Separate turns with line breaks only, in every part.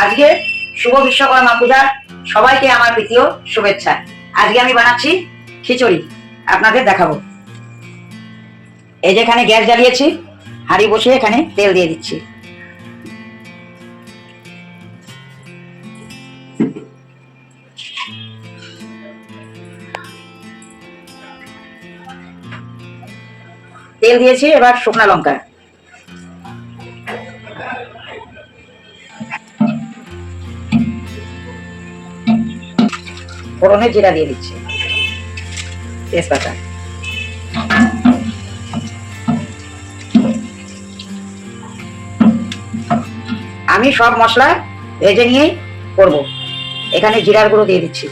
আজকে শুভ বিশ্বকর্মা পূজার সবাইকে আমার প্রীতীয় শুভেচ্ছা। আজকে আমি বানাচ্ছি খিচুড়ি, আপনাদের দেখাবো। এই যে এখানে গ্যাস জ্বালিয়েছি, হাঁড়ি বসিয়ে এখানে তেল দিয়ে দিচ্ছি। তেল দিয়েছি, এবার শুকনো লঙ্কা, ফোড়নে জিরা দিয়ে দিচ্ছি, তেজপাতা, আমি সব মশলা ভেজে নিয়েই করব। এখানে জিরার গুঁড়ো দিয়ে দিচ্ছি,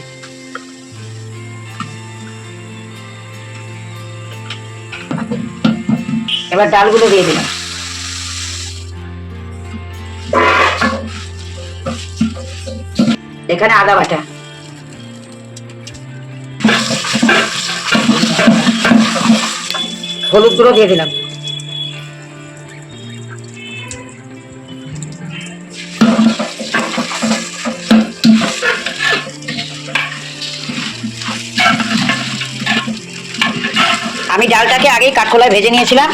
এবার ডালগুলো দিয়ে দিলাম, এখানে আদা বাটা, হলুদ গুঁড়ো দিয়ে দিলাম, আমি ডালটাকে আগেই কাঠখোলায় ভেজে নিয়েছিলাম।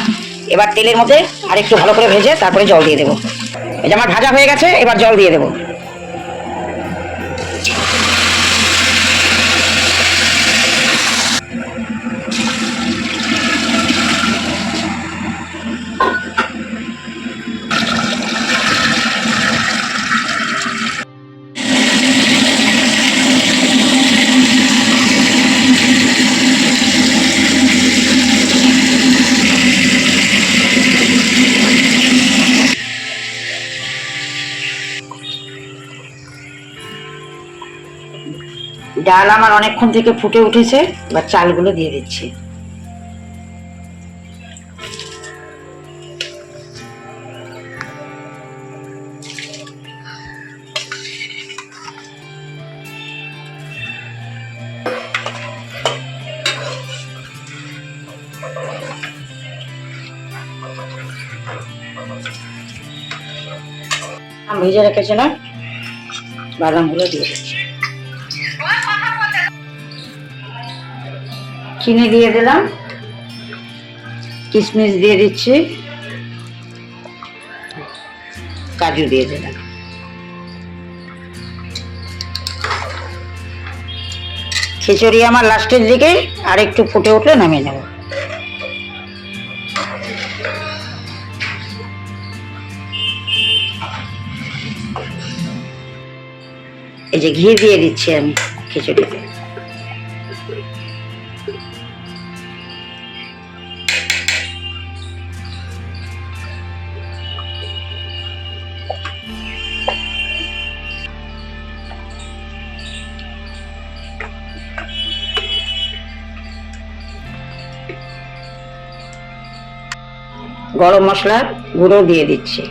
এবার তেলের মধ্যে আরেকটু ভালো করে ভেজে তারপরে জল দিয়ে দেবো। এই যে আমার ভাজা হয়ে গেছে, এবার জল দিয়ে দেবো। ডাল আমার অনেকক্ষণ থেকে ফুটে উঠেছে, এবার চালগুলো দিয়ে দিচ্ছি। ভেজে রেখেছিলাম বাদামগুলো দিয়ে দিচ্ছি, চিনি দিয়ে দিলাম, কিশমিশ দিয়ে দিচ্ছি, কাজু দিয়ে দিলাম। খিচুড়ি আমার লাস্টের দিকে আর একটু ফুটে উঠলে নামিয়ে নেব। এই যে ঘি দিয়ে দিচ্ছি আমি খিচুড়িতে। গরম মশলার গুঁড়ো দিয়ে দিচ্ছি।